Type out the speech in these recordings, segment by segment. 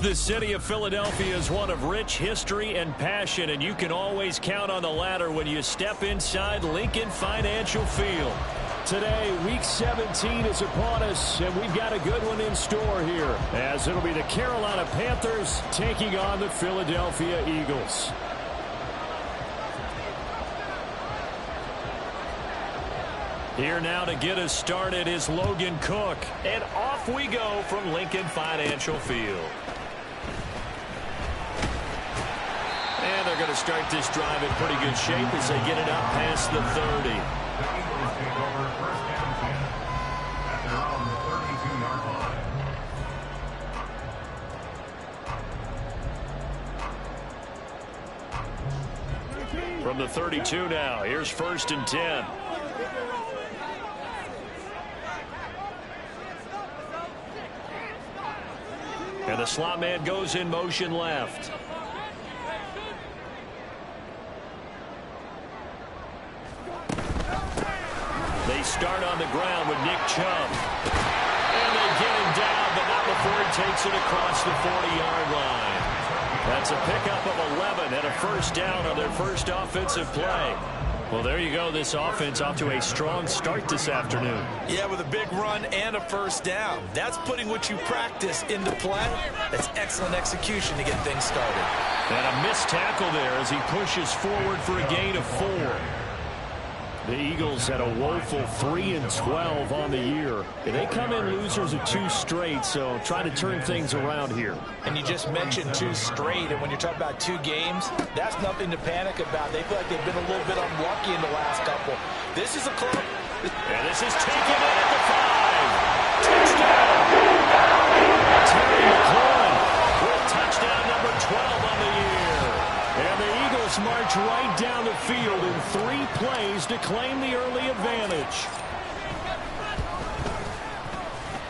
The city of Philadelphia is one of rich history and passion, and you can always count on the latter when you step inside Lincoln Financial Field. Today, Week 17 is upon us, and we've got a good one in store here, as it'll be the Carolina Panthers taking on the Philadelphia Eagles. Here now to get us started is Logan Cook, and off we go from Lincoln Financial Field. And they're going to start this drive in pretty good shape as they get it up past the 30. From the 32 now, here's 1st and 10. And the slot man goes in motion left. They start on the ground with Nick Chubb. And they get him down, but not before he takes it across the 40-yard line. That's a pickup of 11 and a 1st down on their first offensive play. Well, there you go. This offense off to a strong start this afternoon. Yeah, with a big run and a 1st down. That's putting what you practice into play. That's excellent execution to get things started. And a missed tackle there as he pushes forward for a gain of 4. The Eagles had a woeful 3-12 on the year. They come in losers of 2 straight, so trying to turn things around here. And you just mentioned 2 straight, and when you're talking about 2 games, that's nothing to panic about. They feel like they've been a little bit unlucky in the last couple. This is a club. And this is taken in at the 5. Touchdown! Terry McLaurin with touchdown number 12 on the year. And the Eagles march right down the field in 3 plays to claim the early advantage.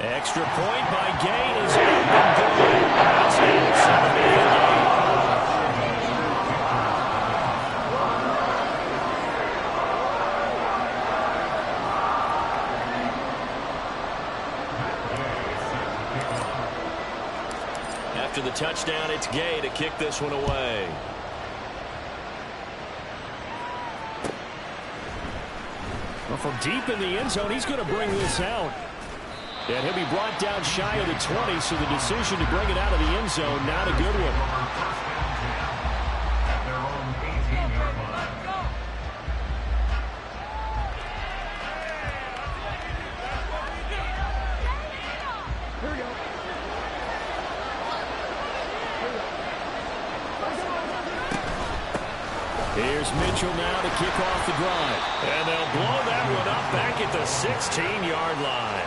Extra point by Gay is up and good. That's it. 7-8 After the touchdown, it's Gay to kick this one away. Well, from deep in the end zone, he's going to bring this out. And he'll be brought down shy of the 20, so the decision to bring it out of the end zone, not a good one. Here's Mitchell now to kick off the drive. And they'll blow that one up back at the 16-yard line.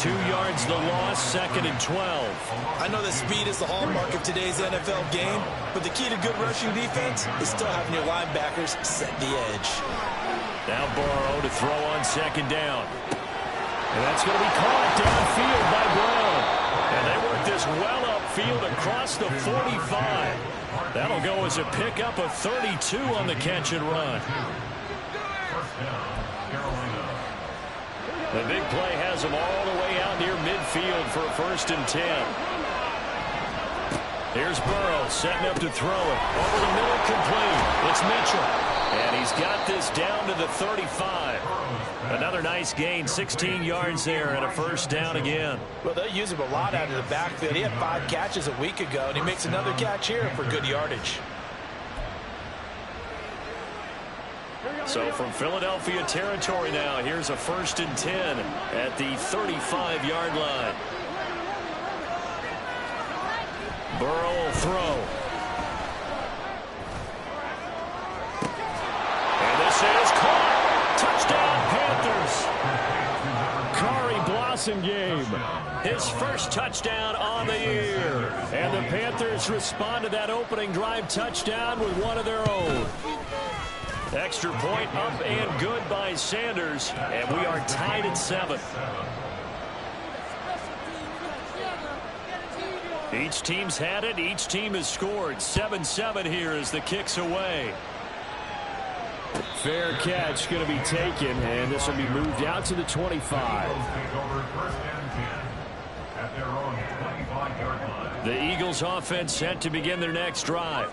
2 yards the loss, 2nd and 12. I know that speed is the hallmark of today's NFL game, but the key to good rushing defense is still having your linebackers set the edge. Now Burrow to throw on 2nd down. And that's going to be caught downfield by Brown. And they work this well upfield across the 45. That'll go as a pickup of 32 on the catch and run. The big play has them all the way out near midfield for a 1st and 10. Here's Burrow setting up to throw it. Over the middle, complete. It's Mitchell. And he's got this down to the 35. Another nice gain, 16 yards there, and a 1st down again. Well, they use him a lot out of the backfield. He had 5 catches a week ago, and he makes another catch here for good yardage. So from Philadelphia territory now, here's a 1st and 10 at the 35-yard line. Burrow will throw. And this is caught. Touchdown, Panthers. Kari Blasingame, his first touchdown on the year. And the Panthers respond to that opening drive touchdown with one of their own. Extra point up and good by Sanders, and we are tied at 7. Each team's had it. Each team has scored. 7-7 here as the kick's away. Fair catch going to be taken, and this will be moved out to the 25. The Eagles offense set to begin their next drive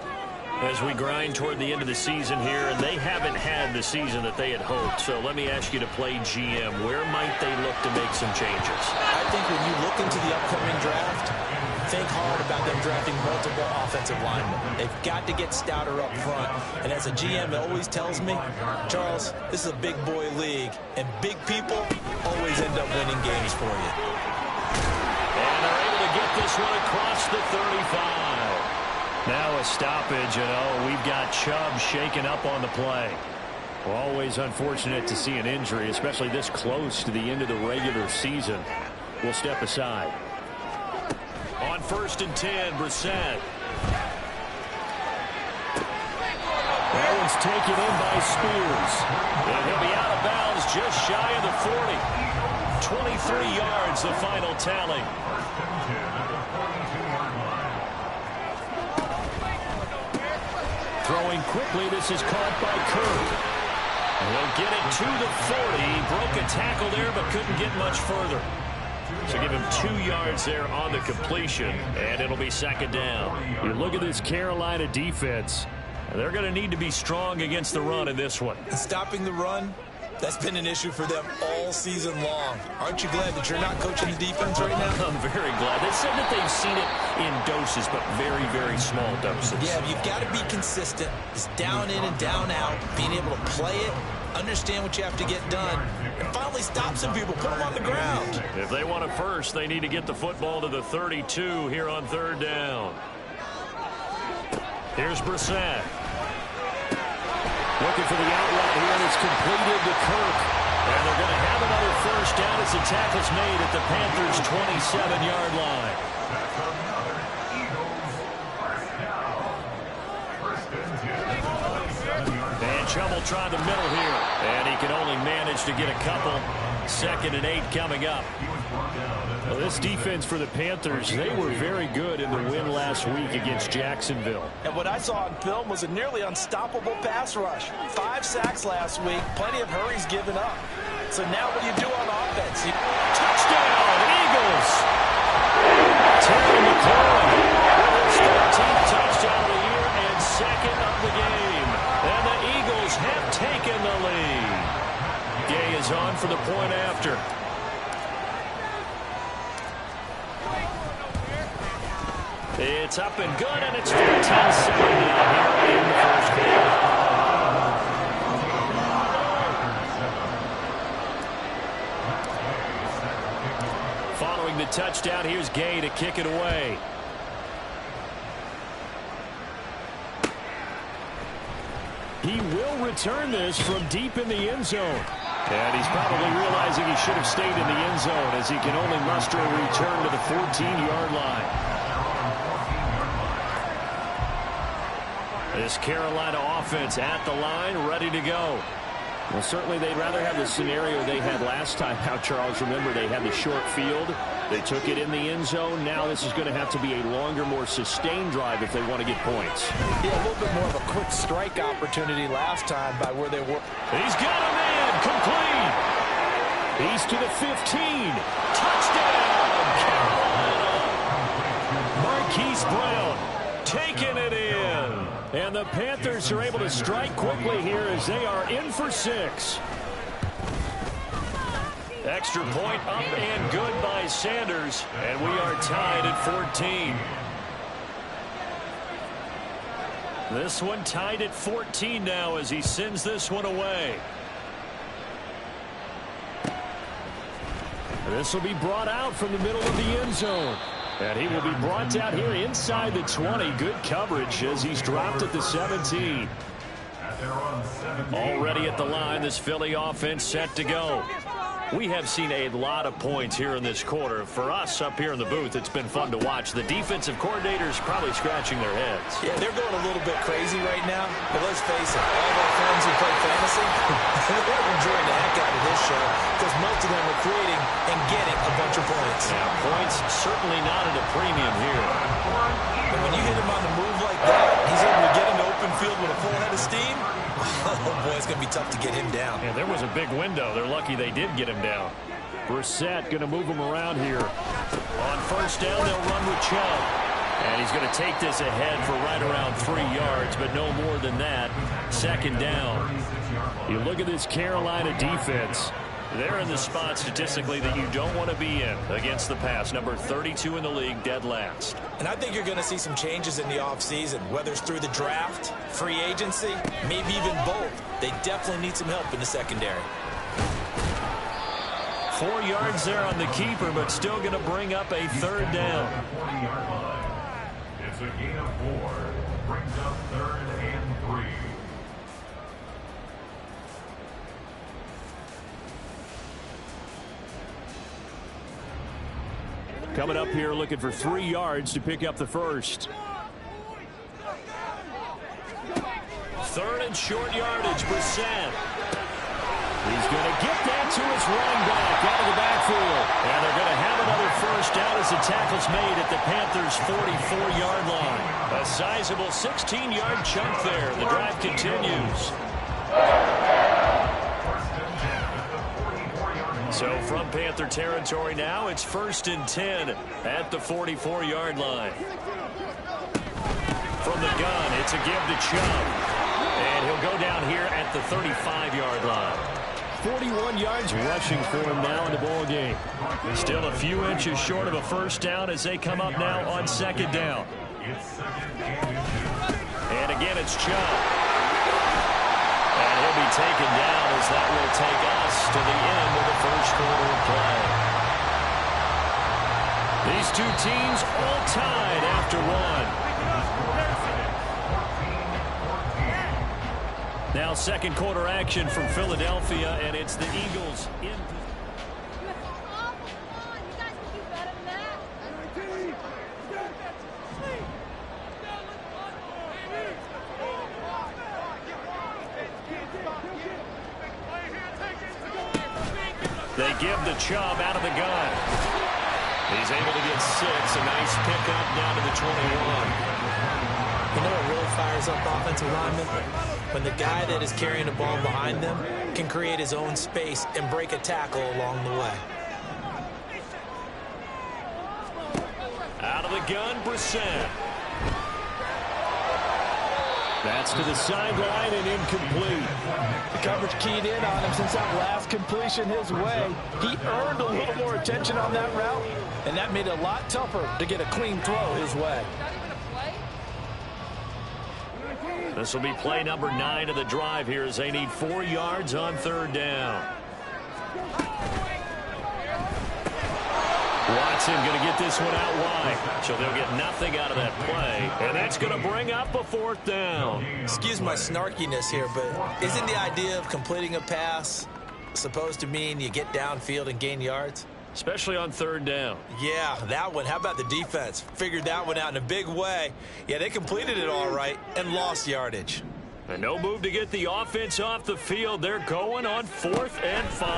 as we grind toward the end of the season here, and they haven't had the season that they had hoped. So let me ask you to play GM. Where might they look to make some changes? I think when you look into the upcoming draft, think hard about them drafting multiple offensive linemen. They've got to get stouter up front. And as a GM, it always tells me, Charles, this is a big boy league, and big people always end up winning games for you. And they're able to get this one across the 35. Now a stoppage, and we've got Chubb shaken up on the play. Well, always unfortunate to see an injury, especially this close to the end of the regular season. We'll step aside. On 1st and 10, Brissett. That one's taken in by Spears. And he'll be out of bounds just shy of the 40. 23 yards, the final tally. Throwing quickly, this is caught by Kirk. And he'll get it to the 40. He broke a tackle there, but couldn't get much further. So give him 2 yards there on the completion, and it'll be 2nd down. You look at this Carolina defense. They're going to need to be strong against the run in this one. And stopping the run, that's been an issue for them all season long. Aren't you glad that you're not coaching the defense right now? I'm very glad. They said that they've seen it in doses, but very, very small doses. Yeah, you've got to be consistent. It's down in and down out, being able to play it, understand what you have to get done, and finally stop some people, put them on the ground. If they want it first, they need to get the football to the 32 here on 3rd down. Here's Brissett. Looking for the outlet here, and it's completed to Kirk. And they're going to have another 1st down as the tackle's made at the Panthers' 27-yard line. And Chubb will try the middle here. And he can only manage to get a couple. 2nd and 8 coming up. Well, this defense for the Panthers, they were very good in the win last week against Jacksonville. And what I saw on film was a nearly unstoppable pass rush. 5 sacks last week, plenty of hurries given up. So now what do you do on offense? Touchdown, Eagles! Terry McLaurin with his 13th touchdown of the year and 2nd of the game. And the Eagles have taken the lead. Gay is on for the point after. It's up and good, and it's 14-7 now here in the 1st quarter. Following the touchdown, here's Gay to kick it away. He will return this from deep in the end zone. And he's probably realizing he should have stayed in the end zone as he can only muster a return to the 14-yard line. This Carolina offense at the line, ready to go. Well, certainly they'd rather have the scenario they had last time. Now, Charles, remember, they had the short field. They took it in the end zone. Now this is going to have to be a longer, more sustained drive if they want to get points. Yeah, a little bit more of a quick strike opportunity last time by where they were. He's got a man, complete. He's to the 15. Touchdown, Carolina. Marquise Brown taking it in. And the Panthers are able to strike quickly here as they are in for 6. Extra point up and good by Sanders. And we are tied at 14. This one tied at 14 now as he sends this one away. This will be brought out from the middle of the end zone. And he will be brought down here inside the 20. Good coverage as he's dropped at the 17. Already at the line, this Philly offense set to go. We have seen a lot of points here in this quarter. For us up here in the booth, it's been fun to watch. The defensive coordinators probably scratching their heads. Yeah, they're going a little bit crazy right now. But let's face it, all of our friends who play fantasy, they're enjoying the heck out of this show because most of them are creating and getting a bunch of points. Yeah, points certainly not at a premium here. And when you hit him on the move like that, he's able to get into open field with a full head of steam. Oh, boy, it's going to be tough to get him down. Yeah, there was a big window. They're lucky they did get him down. Brissett going to move him around here. On first down, they'll run with Chubb. And he's going to take this ahead for right around 3 yards, but no more than that. Second down. You look at this Carolina defense. They're in the spot statistically that you don't want to be in against the pass. Number 32 in the league, dead last. And I think you're going to see some changes in the offseason, whether it's through the draft, free agency, maybe even both. They definitely need some help in the secondary. 4 yards there on the keeper, but still going to bring up a third down. It's a gain of 4. Brings up 3rd and 3. Coming up here looking for 3 yards to pick up the first. 3rd and short yardage, Brissett. He's going to get that to his running back out of the backfield. And they're going to have another first down as the tackle's made at the Panthers' 44-yard line. A sizable 16-yard chunk there. The drive continues. So from Panther territory now, it's 1st and 10 at the 44-yard line. From the gun, it's a give to Chubb. And he'll go down here at the 35-yard line. 41 yards rushing for him now in the ball game. Still a few inches short of a first down as they come up now on 2nd down. And again, it's Chubb. And he'll be taken down as that will take us to the end of the first quarter of play. These two teams all tied after one. Now 2nd quarter action from Philadelphia, and it's the Eagles in position. They give the Chubb out of the gun. He's able to get 6. A nice pickup down to the 21. You know what really fires up offensive linemen? When the guy that is carrying the ball behind them can create his own space and break a tackle along the way. Out of the gun, Brissett. That's to the sideline and incomplete. The coverage keyed in on him since that last completion his way. He earned a little more attention on that route, and that made it a lot tougher to get a clean throw his way. This will be play number 9 of the drive here as they need 4 yards on 3rd down. Watson going to get this one out wide, so they'll get nothing out of that play, and that's going to bring up a 4th down. Excuse my snarkiness here, but isn't the idea of completing a pass supposed to mean you get downfield and gain yards? Especially on 3rd down. Yeah, that one. How about the defense? Figured that one out in a big way. Yeah, they completed it all right and lost yardage. And no move to get the offense off the field. They're going on 4th and 5.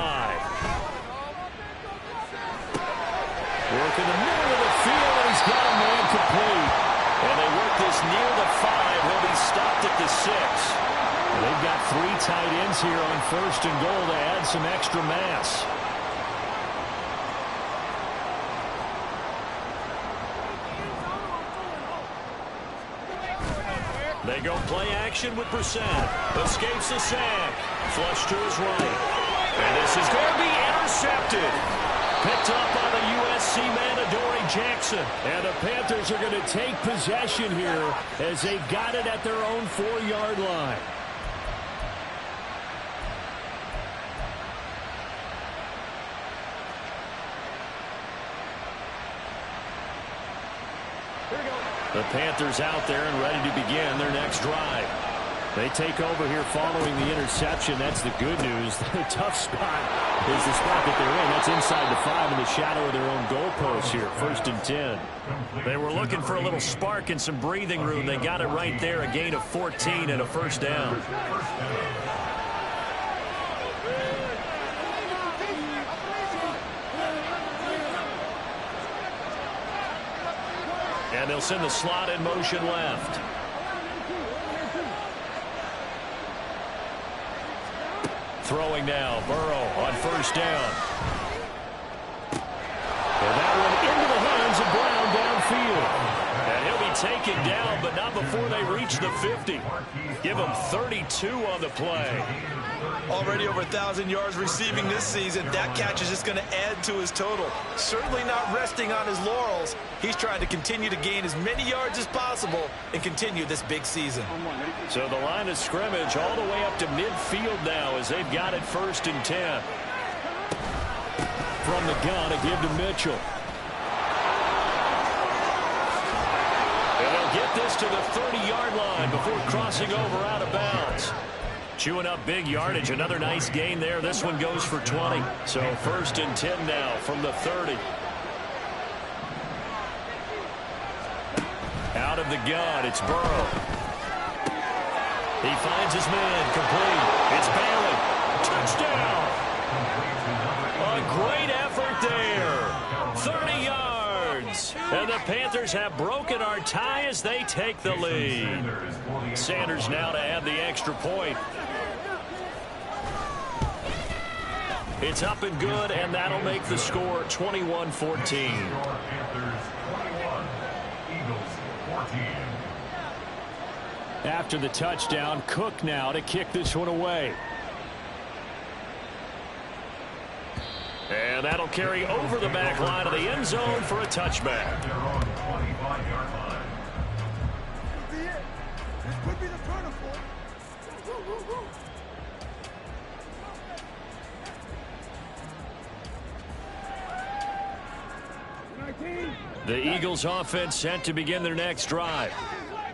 Work in the middle of the field, and he's got a man complete. And they work this near the 5. He'll be stopped at the 6. And they've got 3 tight ends here on 1st and goal to add some extra mass. They go play action with Brissett. Escapes the sack. Flush to his right. And this is going to be intercepted. Picked up by the USC man, Adoree Jackson. And the Panthers are going to take possession here as they got it at their own 4-yard line. The Panthers out there and ready to begin their next drive. They take over here following the interception. That's the good news. The tough spot is the spot that they're in. That's inside the 5 in the shadow of their own goalpost here. 1st and 10. They were looking for a little spark and some breathing room. They got it right there. A gain of 14 and a 1st down. And they'll send the slot in motion left. Throwing now, Burrow on 1st down. And that one into the hands of Brown downfield. And he'll be taken down, but not before they reach the 50. Give him 32 on the play. Already over 1,000 yards receiving this season. That catch is just going to add to his total. Certainly not resting on his laurels. He's trying to continue to gain as many yards as possible and continue this big season. So the line of scrimmage all the way up to midfield now as they've got it 1st and 10. From the gun, a give to Mitchell. And they'll get this to the 30-yard line before crossing over out of bounds. Chewing up big yardage. Another nice gain there. This one goes for 20. So 1st and 10 now from the 30. Out of the gun, it's Burrow. He finds his man, complete. It's Bailey. Touchdown! A great effort there. 30 yards. And the Panthers have broken our tie as they take the lead. Sanders now to add the extra point. It's up and good, and that'll make the score 21-14. After the touchdown, Cook now to kick this one away. And that'll carry over the back line of the end zone for a touchback. The Eagles offense set to begin their next drive.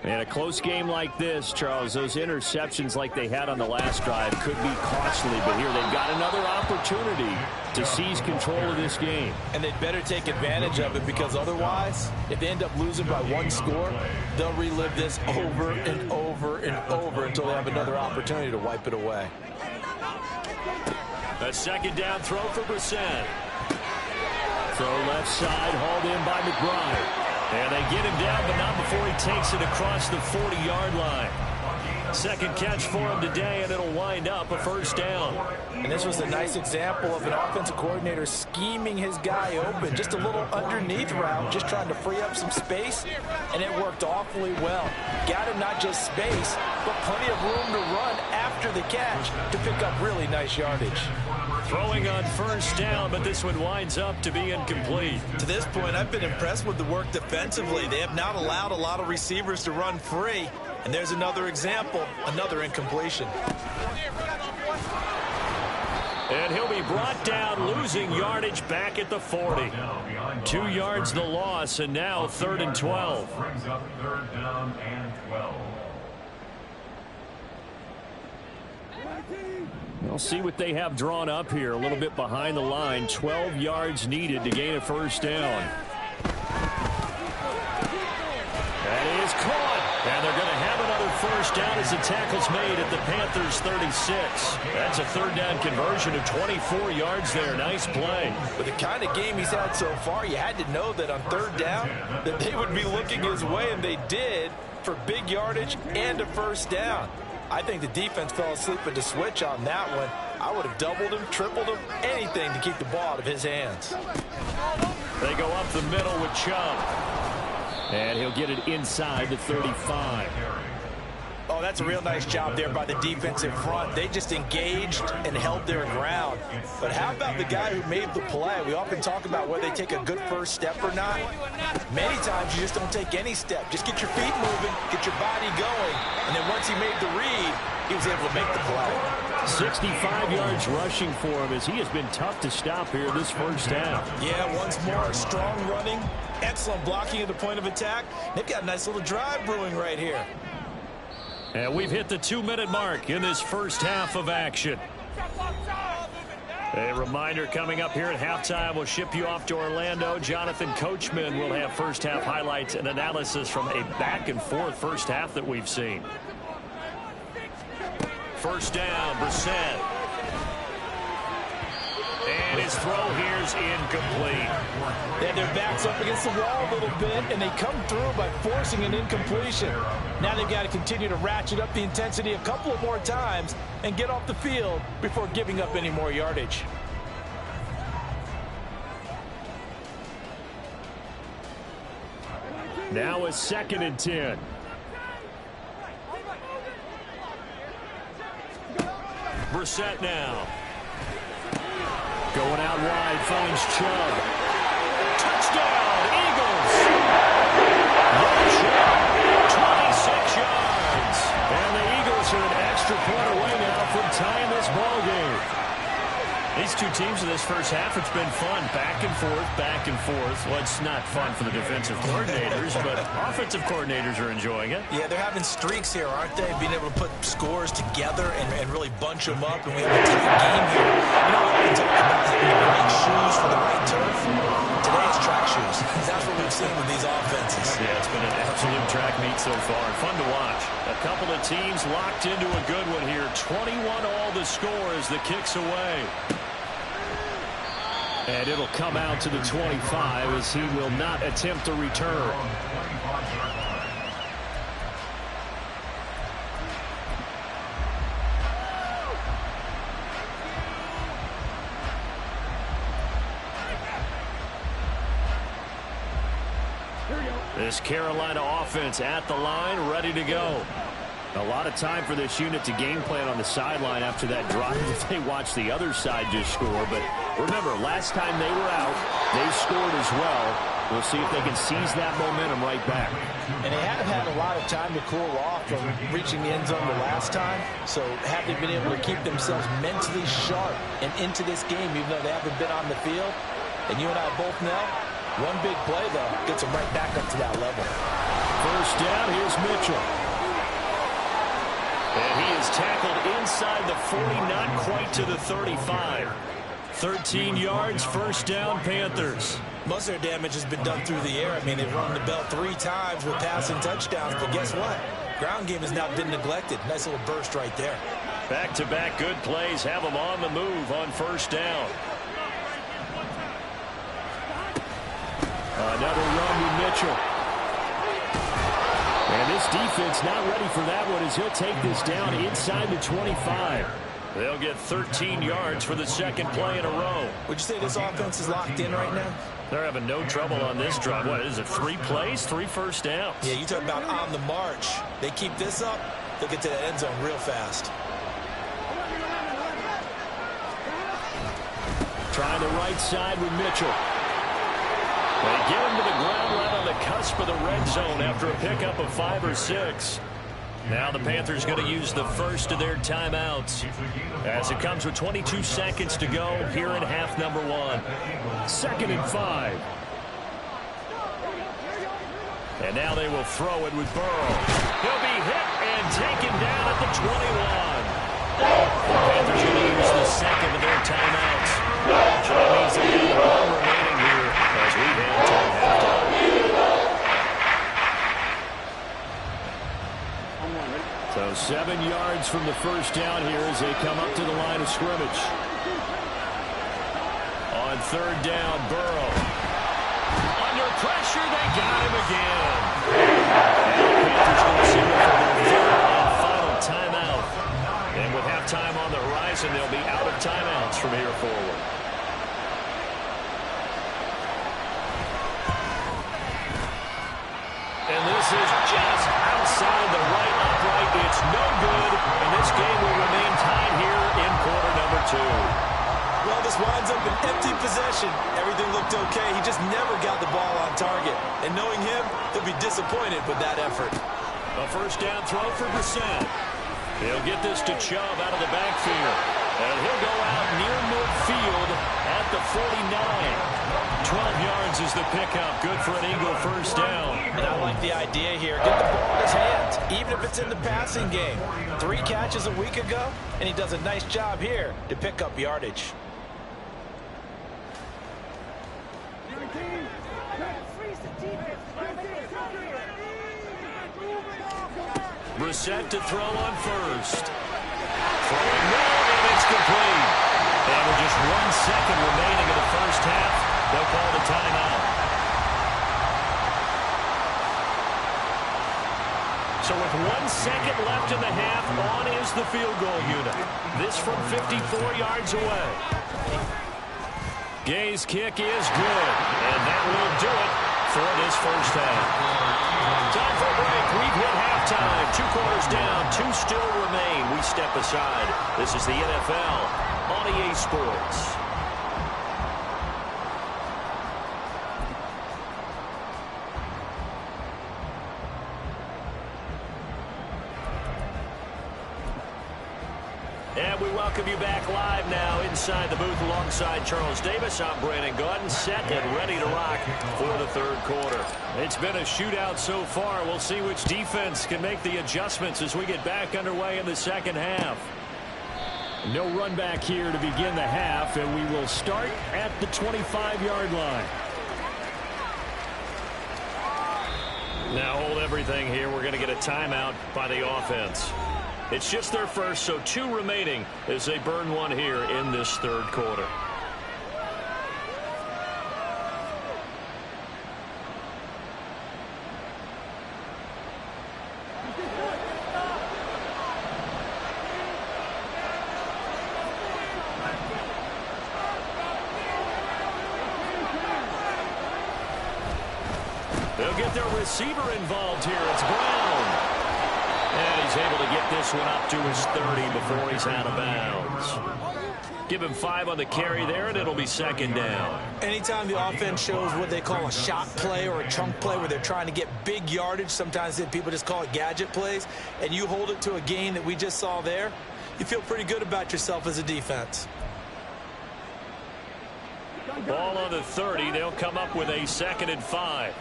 And a close game like this, Charles, those interceptions like they had on the last drive could be costly. But here they've got another opportunity to seize control of this game. And they'd better take advantage of it, because otherwise, if they end up losing by 1 score, they'll relive this over and over and over until they have another opportunity to wipe it away. A 2nd down throw for Brissett. Throw left side, hauled in by McBride. And they get him down, but not before he takes it across the 40-yard line. 2nd catch for him today, and it'll wind up a 1st down. And this was a nice example of an offensive coordinator scheming his guy open. Just a little underneath route, just trying to free up some space, and it worked awfully well. Got him not just space, but plenty of room to run after the catch to pick up really nice yardage. Throwing on 1st down, but this one winds up to be incomplete. To this point, I've been impressed with the work defensively. They have not allowed a lot of receivers to run free. And there's another example, another incompletion. And he'll be brought down, losing yardage back at the 40. 2 yards the loss, and now 3rd and 12. Brings up 3rd down and 12. We'll see what they have drawn up here. A little bit behind the line. 12 yards needed to gain a 1st down. That is caught. And they're going to have another 1st down as the tackle's made at the Panthers' 36. That's a 3rd down conversion of 24 yards there. Nice play. With the kind of game he's had so far, you had to know that on 3rd down that they would be looking his way, and they did, for big yardage and a 1st down. I think the defense fell asleep at the switch on that one. I would have doubled him, tripled him, anything to keep the ball out of his hands. They go up the middle with Chubb. And he'll get it inside the 35. Oh, that's a real nice job there by the defensive front. They just engaged and held their ground. But how about the guy who made the play? We often talk about whether they take a good 1st step or not. Many times you just don't take any step. Just get your feet moving, get your body going. And then once he made the read, he was able to make the play. 65 yards rushing for him as he has been tough to stop here this 1st half. Yeah, once more, strong running, excellent blocking at the point of attack. They've got a nice little drive brewing right here. And we've hit the 2-minute mark in this first half of action. A reminder coming up here at halftime, we'll ship you off to Orlando. Jonathan Coachman will have first half highlights and analysis from a back-and-forth first half that we've seen. First down, Brissett. And his throw here's incomplete. They had their backs up against the wall a little bit, and they come through by forcing an incompletion. Now they've got to continue to ratchet up the intensity a couple of more times and get off the field before giving up any more yardage. Now a 2nd and 10. Brissett now. Going out wide, finds Chubb. Touchdown, Eagles! Chubb, 26 yards. And the Eagles are an extra point away now from tying this ball game. These two teams in this first half, it's been fun. Back and forth, back and forth. Well, it's not fun for the defensive coordinators, but offensive coordinators are enjoying it. Yeah, they're having streaks here, aren't they? Being able to put scores together and really bunch them up, and we have a tight game here. You know what we talk about having the right shoes for the right turf? Today it's track shoes. That's what we've seen with these offenses. Yeah, it's been an absolute track meet so far. Fun to watch. A couple of teams locked into a good one here. 21 all the score as the kick's away. And it'll come out to the 25 as he will not attempt a return. This Carolina offense at the line, ready to go. A lot of time for this unit to game plan on the sideline after that drive if they watch the other side just score. But remember, last time they were out, they scored as well. We'll see if they can seize that momentum right back. And they have had a lot of time to cool off from reaching the end zone the last time. So have they been able to keep themselves mentally sharp and into this game, even though they haven't been on the field? And you and I both know, one big play, though, gets them right back up to that level. First down, here's Mitchell. And he is tackled inside the 40, not quite to the 35. 13 yards, first down, Panthers. Most of their damage has been done through the air. I mean, they've rung the bell 3 times with passing touchdowns, but guess what? Ground game has not been neglected. Nice little burst right there. Back-to-back good plays have them on the move on first down. Another run with Mitchell. And this defense not ready for that one as he'll take this down inside the 25. They'll get 13 yards for the second play in a row. Would you say this offense is locked in right now? They're having no trouble on this drive. What is it, 3 plays, 3 first downs? Yeah, you talk about on the march. They keep this up, they'll get to that end zone real fast. Trying the right side with Mitchell. They get him to the ground right on the cusp of the red zone after a pickup of 5 or 6. Now the Panthers going to use the first of their timeouts as it comes with 22 seconds to go here in half number 1. 2nd and 5. And now they will throw it with Burrow. He'll be hit and taken down at the 21. The Panthers going to use the second of their timeouts. So that means they have 1 remaining here as we head to halftime. So 7 yards from the first down here as they come up to the line of scrimmage. On 3rd down, Burrow. Under pressure, they got him again. And the Panthers going to see it for their 3rd and final timeout. And with halftime on the horizon, they'll be out of timeouts from here forward. And this is just outside the right upright. It's no good, and this game will remain tied here in quarter number 2. Well, this winds up an empty possession. Everything looked okay. He just never got the ball on target. And knowing him, he'll be disappointed with that effort. A first down throw for Brissett. He'll get this to Chubb out of the backfield. And he'll go out near midfield at the 49. 12 yards finds is the pickup. Good for an Eagle first down. And I like the idea here. Get the ball in his hands, even if it's in the passing game. 3 catches a week ago, and he does a nice job here to pick up yardage. Brissett to throw on first. Throwing down, and it's complete. And with just 1 second remaining in the first half, they'll call the timeout. So with 1 second left in the half, on is the field goal unit. This from 54 yards away. Gay's kick is good, and that will do it for this first half. Time for a break. We've hit halftime. 2 quarters down, 2 still remain. We step aside. This is the NFL on EA Sports. And we welcome you back live now inside the booth alongside Charles Davis. I'm Brandon Gaudin, set and ready to rock for the third quarter. It's been a shootout so far. We'll see which defense can make the adjustments as we get back underway in the second half. No run back here to begin the half, and we will start at the 25-yard line. Now hold everything here. We're going to get a timeout by the offense. It's just their first, so 2 remaining as they burn 1 here in this third quarter. They'll get their receiver involved here. It's Brown. And he's able to get this one up to his 30 before he's out of bounds. Give him 5 on the carry there, and it'll be second down. Anytime the offense shows what they call a shot play or a chunk play where they're trying to get big yardage, sometimes people just call it gadget plays, and you hold it to a gain that we just saw there, you feel pretty good about yourself as a defense. Ball on the 30. They'll come up with a 2nd and 5.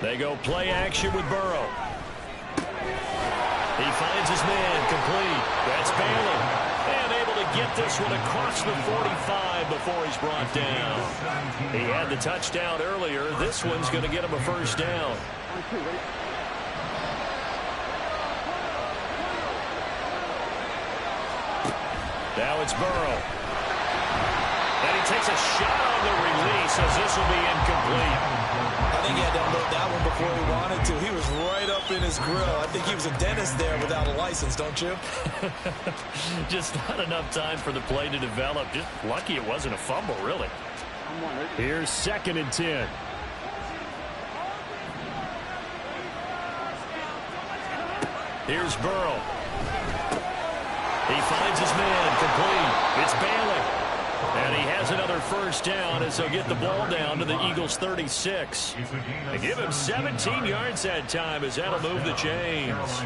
They go play action with Burrow. He finds his man complete. That's Bailey. And able to get this one across the 45 before he's brought down. He had the touchdown earlier. This one's going to get him a first down. Now it's Burrow. And he takes a shot on the release as this will be incomplete. I think he had to unload that one before he wanted to. He was right up in his grill. I think he was a dentist there without a license, don't you? Just not enough time for the play to develop. Just lucky it wasn't a fumble, really. Here's 2nd and 10. Here's Burrow. He finds his man complete. It's Bailey. And he has another first down as they'll get the ball down to the Eagles' 36. They give him 17 yards that time as that'll move the chains.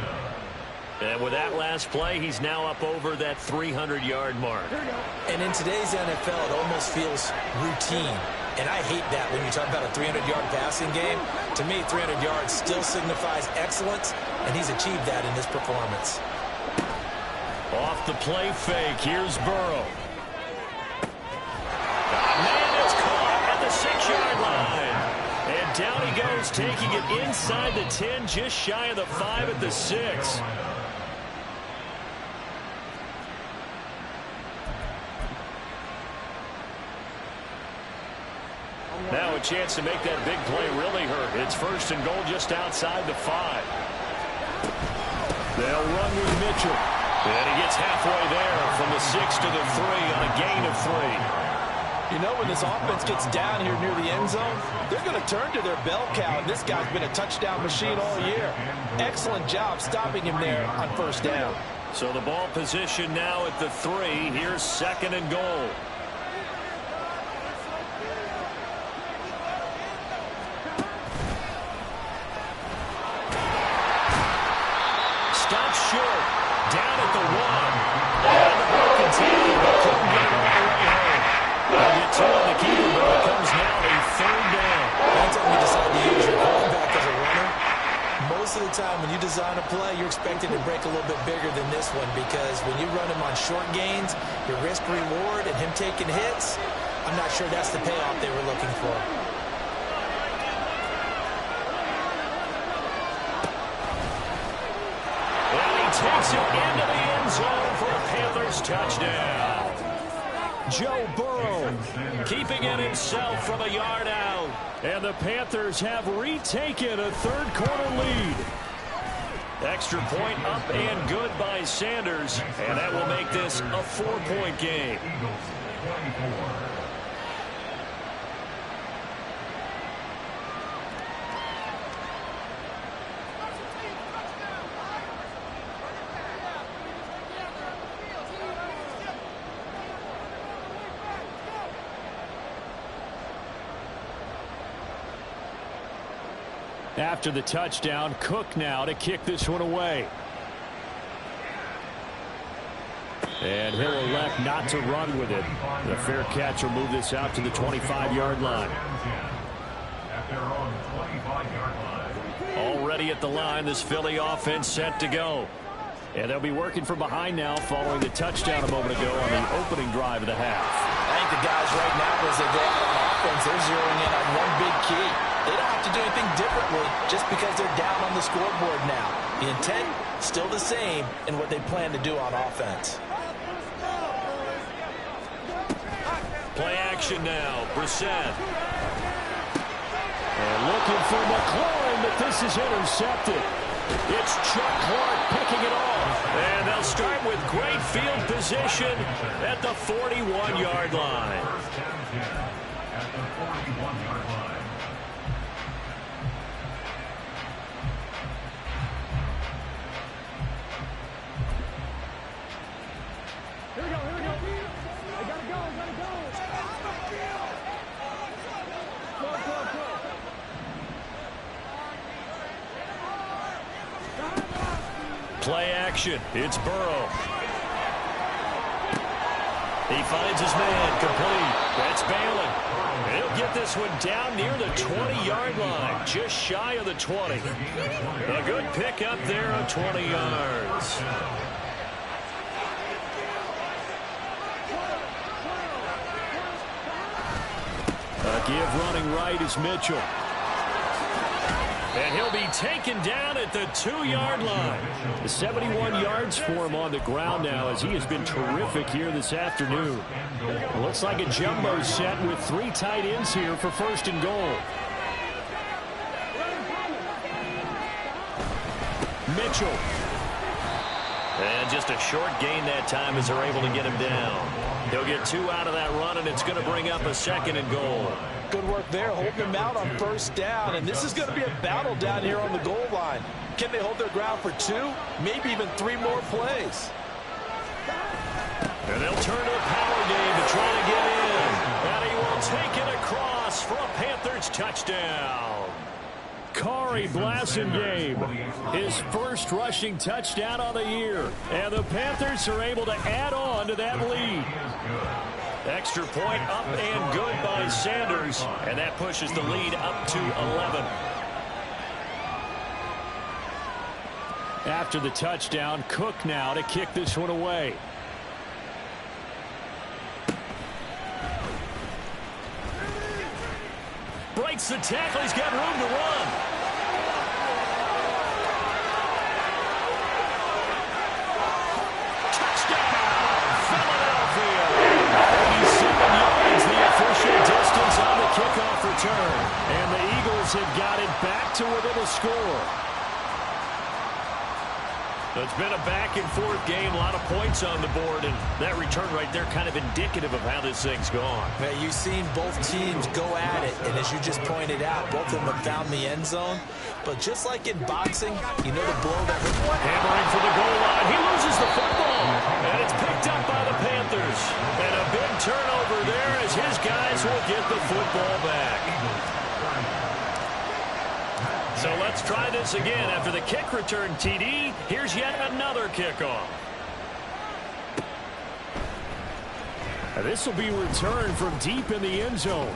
And with that last play, he's now up over that 300-yard mark. And in today's NFL, it almost feels routine. And I hate that when you talk about a 300-yard passing game. To me, 300 yards still signifies excellence, and he's achieved that in this performance. Off the play fake, here's Burrow. Man, it's caught at the 6-yard line. And down he goes, taking it inside the 10, just shy of the 5 at the 6. Now a chance to make that big play really hurt. It's 1st and goal just outside the 5. They'll run with Mitchell. And he gets halfway there from the 6 to the 3 on a gain of 3. You know, when this offense gets down here near the end zone, they're going to turn to their bell cow. And this guy's been a touchdown machine all year. Excellent job stopping him there on 1st down. So the ball position now at the 3. Here's 2nd and goal. Stops short. Down at the 1. And the ball continued, but couldn't get it all the way home. design a play, you're expected to break a little bit bigger than this one, because when you run him on short gains, your risk-reward and him taking hits, I'm not sure that's the payoff they were looking for. And he takes it into the end zone for a Panthers touchdown. Joe Burrow keeping it himself from a yard out. And the Panthers have retaken a third-quarter lead. Extra point up and good by Sanders. And that will make this a 4-point game. After the touchdown, Cook now to kick this one away. And he'll elect not to run with it. The fair catch will move this out to the 25-yard line. Already at the line, this Philly offense set to go. And they'll be working from behind now following the touchdown a moment ago on the opening drive of the half. I think the guys right now, as they go out on offense, they're zeroing in on one big key. They don't have to do anything differently just because they're down on the scoreboard now. The intent, still the same in what they plan to do on offense. Play action now, Brissett. And looking for McLaurin, but this is intercepted. It's Chuck Clark picking it off. And they'll start with great field position at the 41-yard line. At the 41-yard line. Here we go. I gotta go. Play action. It's Burrow. He finds his man complete. That's Balin. He'll get this one down near the 20-yard line, just shy of the 20. A good pickup there of 20 yards. A give running right is Mitchell. And he'll be taken down at the 2-yard line. 71 yards for him on the ground now, as he has been terrific here this afternoon. It looks like a jumbo set with 3 tight ends here for first and goal. Mitchell. And just a short gain that time as they're able to get him down. He'll get 2 out of that run, and it's going to bring up a second and goal. Good work there, holding him out on first down. And this is going to be a battle down here on the goal line. Can they hold their ground for 2, maybe even 3 more plays? And they'll turn to the power game to try to get in. And he will take it across for a Panthers touchdown. Khari Blasingame, his first rushing touchdown of the year. And the Panthers are able to add on to that lead. Extra point up and good by Sanders. And that pushes the lead up to 11. After the touchdown, Cook now to kick this one away. Breaks the tackle. He's got room to run. Touchdown, Philadelphia. 87 yards, the official distance on the kickoff return. And the Eagles have got it back to within a score. It's been a back-and-forth game, a lot of points on the board, and that return right there kind of indicative of how this thing's gone. Man, you've seen both teams go at it, and as you just pointed out, both of them have found the end zone. But just like in boxing, you know the blow that... Hammering for the goal line. He loses the football, and it's picked up by the Panthers. And a big turnover there as his guys will get the football back. So let's try this again. After the kick return TD, here's yet another kickoff. This will be returned from deep in the end zone.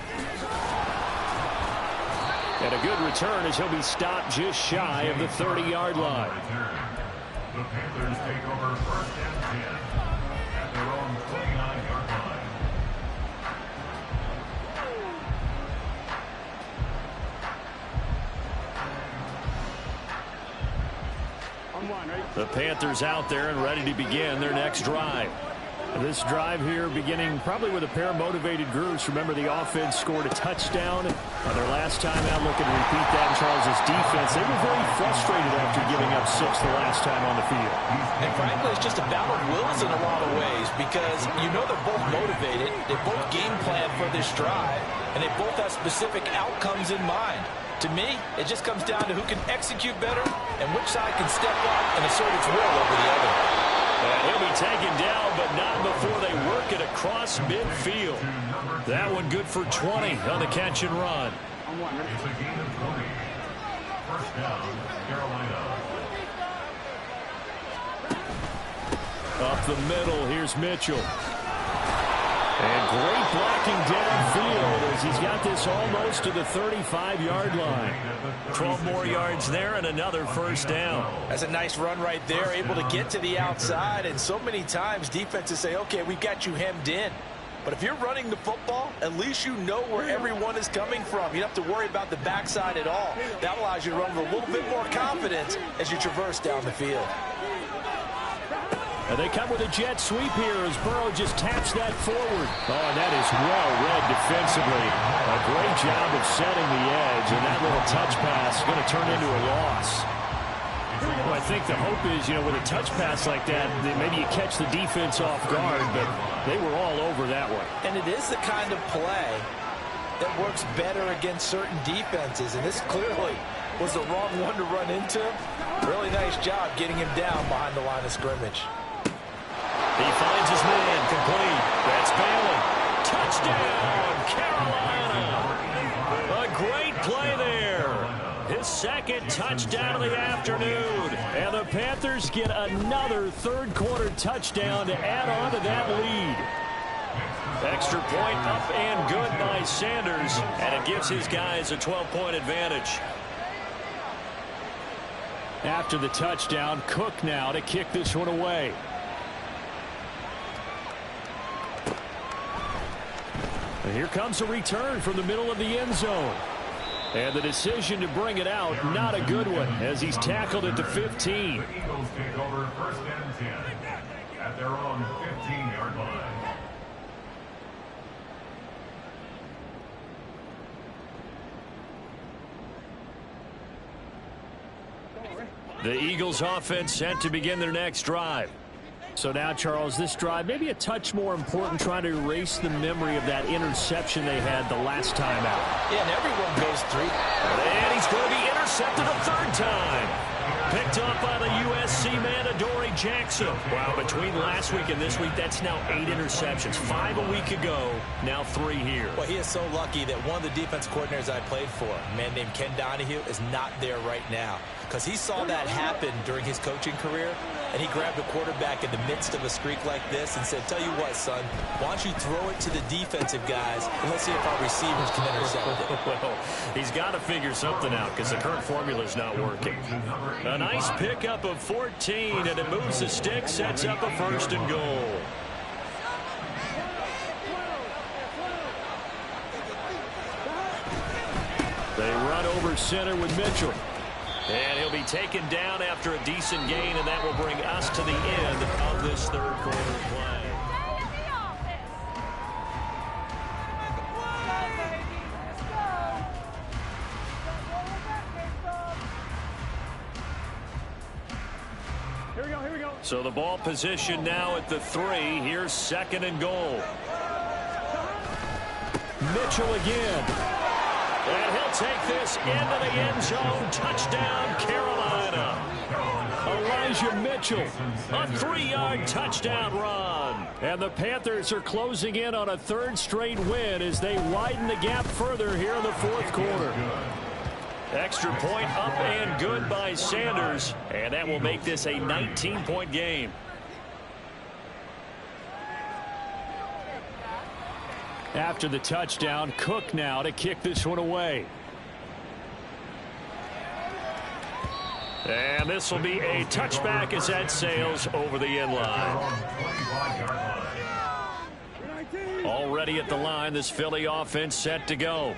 And a good return as he'll be stopped just shy of the 30-yard line. The Panthers take over 1st and 10 at their own 29-yard line. The Panthers out there and ready to begin their next drive. This drive here beginning probably with a pair of motivated groups. Remember, the offense scored a touchdown on their last time out. Looking to repeat that in Charles's defense. They were very frustrated after giving up 6 the last time on the field. And frankly, it's just a battle of wills in a lot of ways because you know they're both motivated. They both game plan for this drive, and they both have specific outcomes in mind. To me, it just comes down to who can execute better and which side can step up and assert its will over the other. And he'll be taken down, but not before they work it across midfield. That one good for 20 on the catch and run. It's a gain of 20. 1st down, Carolina. Up the middle, here's Mitchell. And great blocking downfield as he's got this almost to the 35-yard line. 12 more yards there and another 1st down. That's a nice run right there, able to get to the outside. And so many times defenses say, okay, we've got you hemmed in. But if you're running the football, at least you know where everyone is coming from. You don't have to worry about the backside at all. That allows you to run with a little bit more confidence as you traverse down the field. And they come with a jet sweep here as Burrow just taps that forward. Oh, and that is well read defensively. A great job of setting the edge, and that little touch pass is going to turn into a loss. Well, I think the hope is, with a touch pass like that, maybe you catch the defense off guard, but they were all over that one. And it is the kind of play that works better against certain defenses, and this clearly was the wrong one to run into. Really nice job getting him down behind the line of scrimmage. He finds his man, complete. That's Bailey. Touchdown, Carolina. A great play there. His 2nd touchdown of the afternoon. And the Panthers get another 3rd-quarter touchdown to add on to that lead. Extra point up and good by Sanders. And it gives his guys a 12-point advantage. After the touchdown, Cook now to kick this one away. And here comes a return from the middle of the end zone. And the decision to bring it out, not a good one, as he's tackled at the 15. The Eagles take over 1st and 10 at their own 15-yard line. The Eagles offense set to begin their next drive. So now, Charles, this drive maybe a touch more important, trying to erase the memory of that interception they had the last time out. Yeah, and everyone goes through. And he's going to be intercepted a 3rd time. Picked up by the USC man, Adoree Jackson. Wow, between last week and this week, that's now 8 interceptions. 5 a week ago, now 3 here. Well, he is so lucky that one of the defense coordinators I played for, a man named Ken Donahue, is not there right now. Because he saw that happen during his coaching career, and he grabbed a quarterback in the midst of a streak like this and said, tell you what, son, why don't you throw it to the defensive guys, and let's see if our receivers can intercept it. Well, he's got to figure something out because the current formula's not working. A nice pickup of 14, and it moves the stick, sets up a 1st and goal. They run over center with Mitchell. And he'll be taken down after a decent gain, and that will bring us to the end of this 3rd quarter play. Here we go. So the ball position now at the 3. Here's 2nd and goal. Mitchell again. And he'll take this into the end zone. Touchdown, Carolina. Elijah Mitchell, a 3-yard touchdown run. And the Panthers are closing in on a 3rd straight win as they widen the gap further here in the 4th quarter. Extra point up and good by Sanders. And that will make this a 19-point game. After the touchdown, Cook now to kick this one away. And this will be a touchback as that sails over the end line. Already at the line, this Philly offense set to go.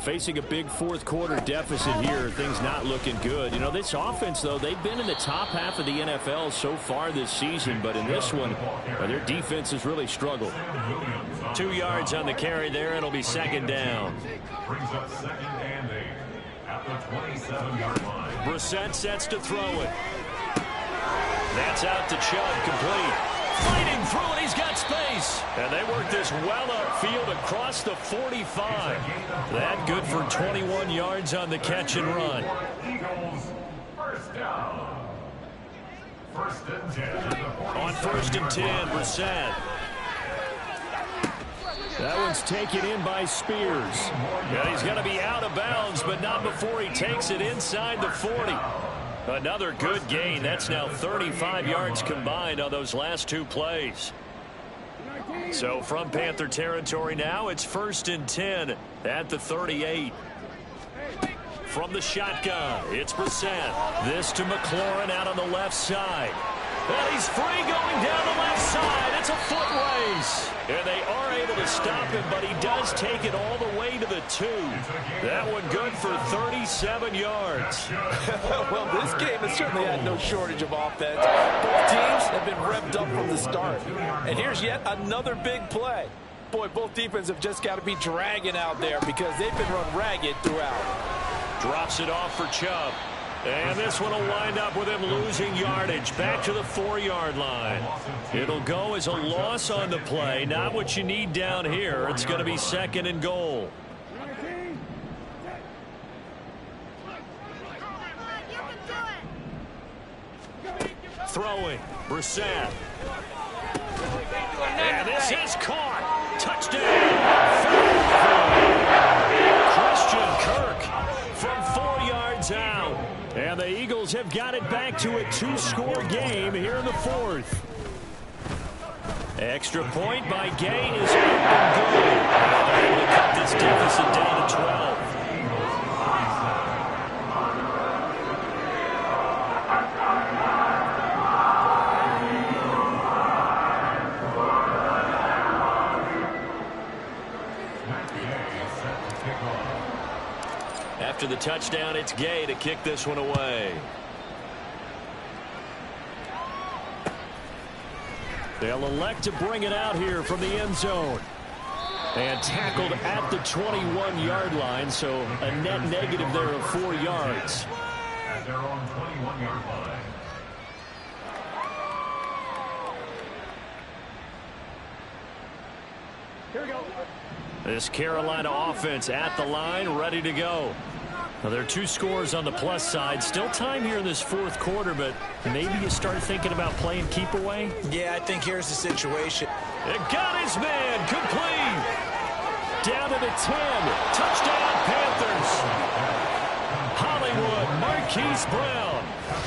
Facing a big fourth quarter deficit here, things not looking good. You know, this offense, though, they've been in the top half of the NFL so far this season, but in this one, their defense has really struggled. 2 yards on the carry there. It'll be second down. Brings up second and 8 at the 27-yard line. Brissett sets to throw it. That's out to Chubb, complete. Fighting through it, he's got space. And they work this well upfield across the 45. That good for 21 yards on the catch and run. Eagles, first down. First and 10. On first and 10, Brissett. That one's taken in by Spears. Yeah, he's going to be out of bounds, but not before he takes it inside the 40. Another good gain. That's now 35 yards combined on those last 2 plays. So from Panther territory now, it's first and 10 at the 38. From the shotgun, it's Brissett. This to McLaurin out on the left side. And he's free going down the left side. It's a foot race. And they are able to stop him, but he does take it all the way to the 2. That one good for 37 yards. Well, this game has certainly had no shortage of offense. Both teams have been revved up from the start. And here's yet another big play. Boy, both defenses have just got to be dragging out there because they've been run ragged throughout. Drops it off for Chubb. And this one will wind up with him losing yardage back to the 4-yard line. It'll go as a loss on the play. Not what you need down here. It's going to be second and goal. Throwing. Brissett. And this is caught. Touchdown. Christian Kirk from 4 yards out. And the Eagles have got it back to a 2-score game here in the 4th. Extra point by Gay is up and good. They're able to cut this deficit down to 12. After the touchdown, it's Gay to kick this one away. They'll elect to bring it out here from the end zone. And tackled at the 21-yard line, so a net negative there of 4 yards. At their own 21-yard line. Here we go. This Carolina offense at the line, ready to go. Now, there are 2 scores on the plus side. Still time here in this 4th quarter, but maybe you start thinking about playing keep away? Yeah, I think here's the situation. It got his man, complete. Down to the 10. Touchdown, Panthers. Hollywood, Marquise Brown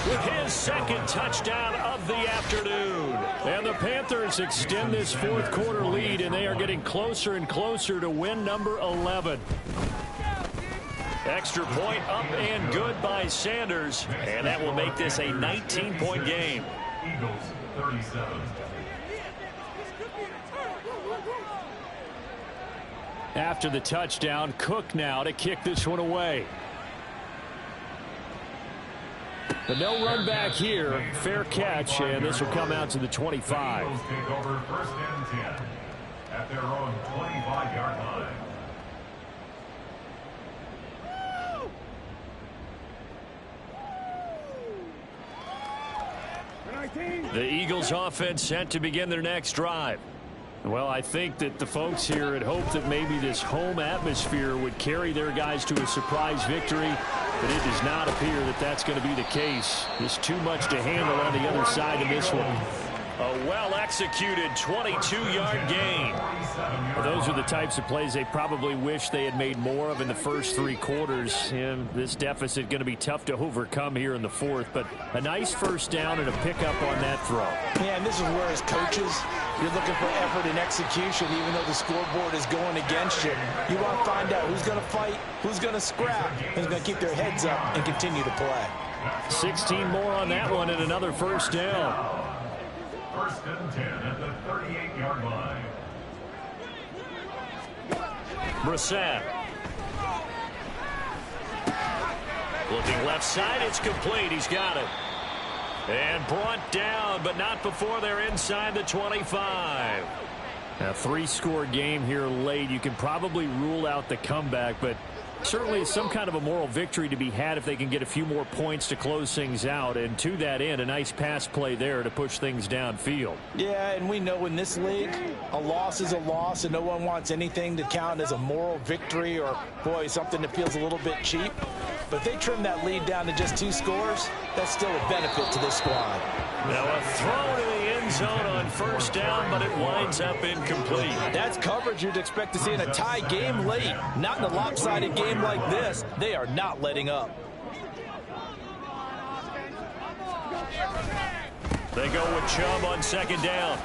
with his 2nd touchdown of the afternoon. And the Panthers extend this 4th quarter lead, and they are getting closer and closer to win number 11. Extra point up and good by Sanders, and that will make this a 19-point game. Eagles 37. After the touchdown, Cook now to kick this one away. But no run back here. Fair catch, and this will come out to the 25. Eagles take over first and 10 at their own 25-yard line. The Eagles offense set to begin their next drive. Well, I think that the folks here had hoped that maybe this home atmosphere would carry their guys to a surprise victory, but it does not appear that that's going to be the case. There's too much to handle on the other side of this one. A well-executed 22-yard gain. Well, those are the types of plays they probably wish they had made more of in the first 3 quarters. And this deficit going to be tough to overcome here in the 4th. But a nice first down and a pickup on that throw. Yeah, and this is where as coaches, you're looking for effort and execution, even though the scoreboard is going against you. You want to find out who's going to fight, who's going to scrap, who's going to keep their heads up and continue to play. 16 more on that one and another first down. First and 10 at the 38-yard line. Brissett. Looking left side, it's complete. He's got it. And brought down, but not before they're inside the 25. A 3-score game here late. You can probably rule out the comeback, but certainly some kind of a moral victory to be had if they can get a few more points to close things out. And to that end, a nice pass play there to push things downfield. Yeah, and we know in this league, a loss is a loss, and no one wants anything to count as a moral victory or, boy, something that feels a little bit cheap. But if they trim that lead down to just 2 scores, that's still a benefit to this squad. Now a throw to the end zone on first down, but it winds up incomplete. That's coverage you'd expect to see in a tie game late. Not in a lopsided game like this. They are not letting up. They go with Chubb on second down.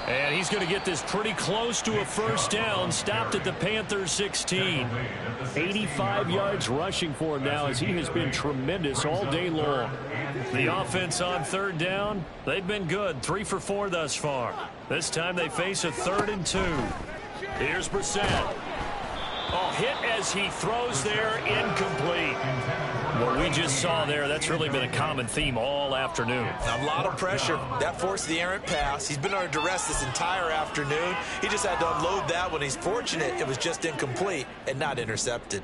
And he's going to get this pretty close to a first down. Stopped at the Panthers 16. 85 yards rushing for him now as he has been tremendous all day long. The offense on third down, they've been good. 3 for 4 thus far. This time they face a 3rd and 2. Here's Brissett. Oh, hit as he throws there, incomplete. What we just saw there, that's really been a common theme all afternoon. A lot of pressure. That forced the errant pass. He's been under duress this entire afternoon. He just had to unload that one. He's fortunate it was just incomplete and not intercepted.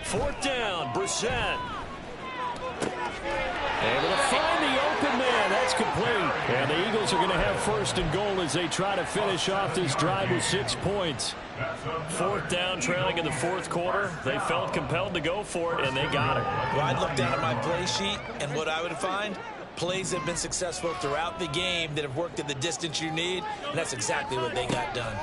4th down, Brissett. Able to find the open man. That's complete. And the Eagles are going to have 1st and goal as they try to finish off this drive with 6 points. 4th down, trailing in the 4th quarter. They felt compelled to go for it, and they got it. Well, I'd look down at my play sheet, and what I would find, plays have been successful throughout the game that have worked at the distance you need, and that's exactly what they got done.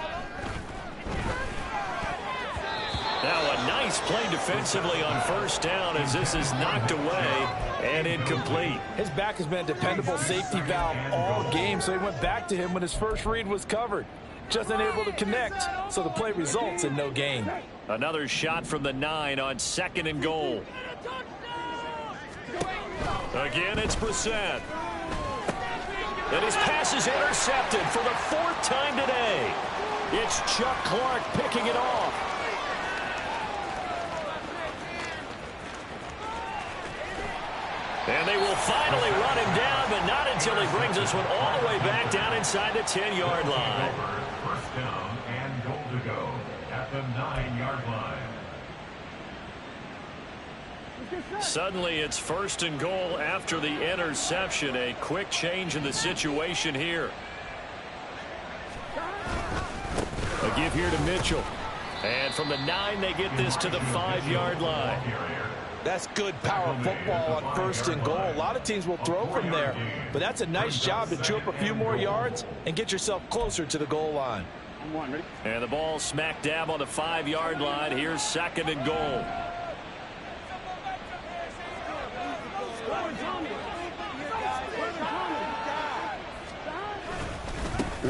Now a nice play defensively on first down as this is knocked away and incomplete. His back has been a dependable safety valve all game, so he went back to him when his first read was covered. Just unable to connect, so the play results in no gain. Another shot from the 9 on 2nd and goal. Again, it's Brissett. And his pass is intercepted for the 4th time today. It's Chuck Clark picking it off. And they will finally run him down, but not until he brings this one all the way back down inside the 10-yard line. First down and goal to go at the 9-yard line. Suddenly it's 1st and goal after the interception. A quick change in the situation here. A give here to Mitchell. And from the 9, they get this to the 5-yard line. That's good power football on 1st and goal. A lot of teams will throw from there, but that's a nice job to chew up a few more yards and get yourself closer to the goal line. And the ball smack dab on the 5-yard line. Here's 2nd and goal.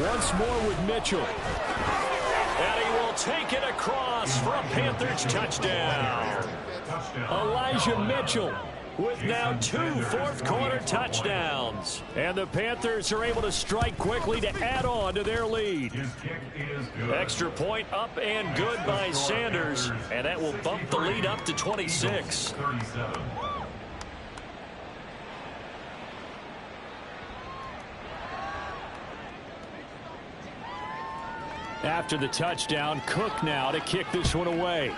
Once more with Mitchell. And he will take it across for a Panthers touchdown. Elijah Mitchell with now 2 fourth-quarter touchdowns. And the Panthers are able to strike quickly to add on to their lead. Extra point up and good by Sanders. And that will bump the lead up to 26. After the touchdown, Cook now to kick this one away.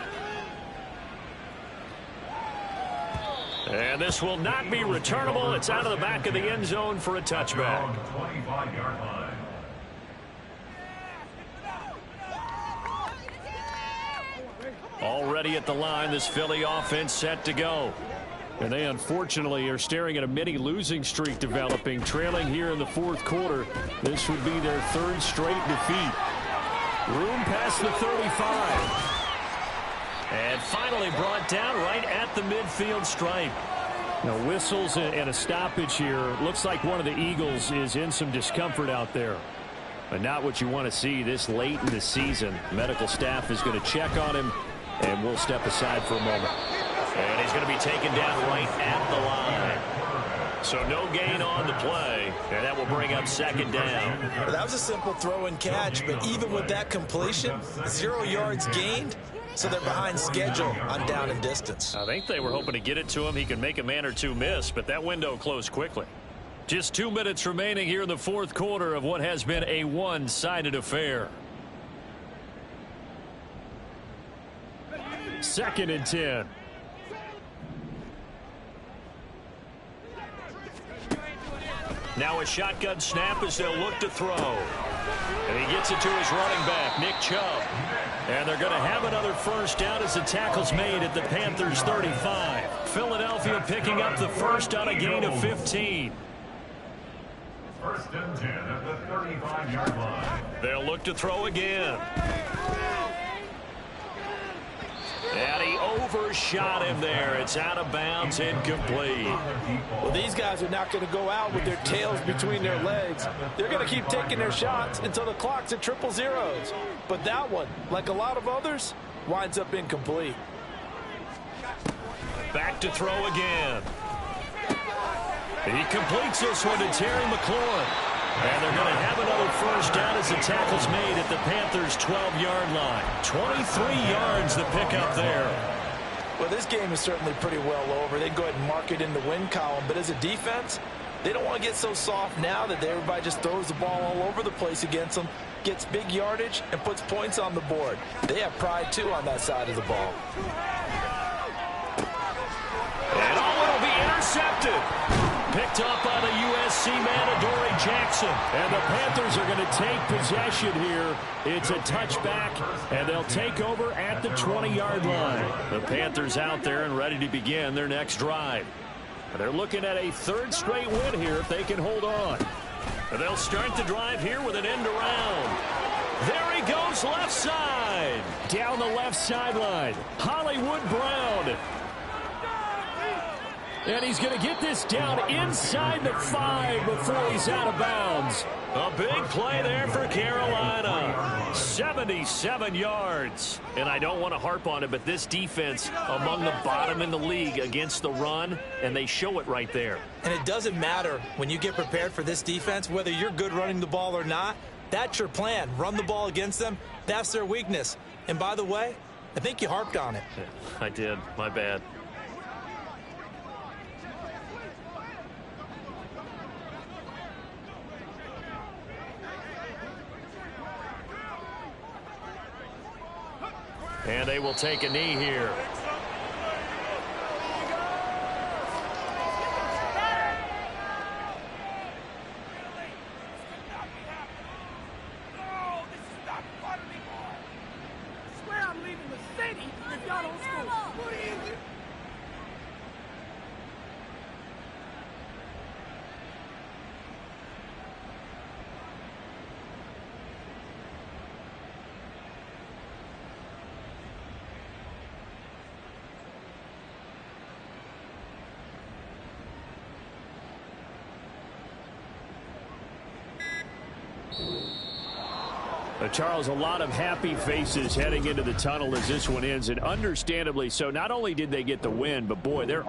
And this will not be returnable. It's out of the back of the end zone for a touchback. 25-yard line. Already at the line, this Philly offense set to go. And they unfortunately are staring at a mini losing streak developing, trailing here in the 4th quarter. This would be their 3rd straight defeat. Room past the 35. And finally brought down right at the midfield stripe. Now whistles and a stoppage here. Looks like one of the Eagles is in some discomfort out there. But not what you want to see this late in the season. Medical staff is going to check on him And we'll step aside for a moment. And he's going to be taken down right at the line. So no gain on the play, and that will bring up second down. Well, that was a simple throw and catch, but even with that completion, 0 yards gained, so they're behind schedule on down and distance. I think they were hoping to get it to him. He can make a man or two miss, but that window closed quickly. Just 2 minutes remaining here in the fourth quarter of what has been a one-sided affair. 2nd and 10. Now a shotgun snap as they'll look to throw. And he gets it to his running back, Nick Chubb. And they're going to have another first down as the tackle's made at the Panthers' 35. Philadelphia picking up the first on a gain of 15. 1st and 10 at the 35-yard line. They'll look to throw again. And he overshot him there. It's out of bounds, incomplete. Well, these guys are not going to go out with their tails between their legs. They're going to keep taking their shots until the clock's at triple zeros. But that one, like a lot of others, winds up incomplete. Back to throw again. He completes this one to Terry McLaurin. And they're going to have another first down as the tackle's made at the Panthers' 12-yard line. 23 yards the pickup there. Well, this game is certainly pretty well over. They go ahead and mark it in the win column. But as a defense, they don't want to get so soft now that everybody just throws the ball all over the place against them, gets big yardage, and puts points on the board. They have pride, too, on that side of the ball. And it'll be intercepted. Picked up by the USC man, Adoree Jackson. And the Panthers are going to take possession here. It's a touchback, and they'll take over at the 20-yard line. The Panthers out there and ready to begin their next drive. They're looking at a 3rd straight win here if they can hold on. And they'll start the drive here with an end around. There he goes left side. Down the left sideline. Hollywood Brown. And he's going to get this down inside the 5 before he's out of bounds. A big play there for Carolina. 77 yards. And I don't want to harp on it, but this defense among the bottom in the league against the run, and they show it right there. And it doesn't matter when you get prepared for this defense, whether you're good running the ball or not. That's your plan. Run the ball against them. That's their weakness. And by the way, I think you harped on it. I did. My bad. And they will take a knee here. Charles, a lot of happy faces heading into the tunnel as this one ends, and understandably so. Not only did they get the win, but boy, they're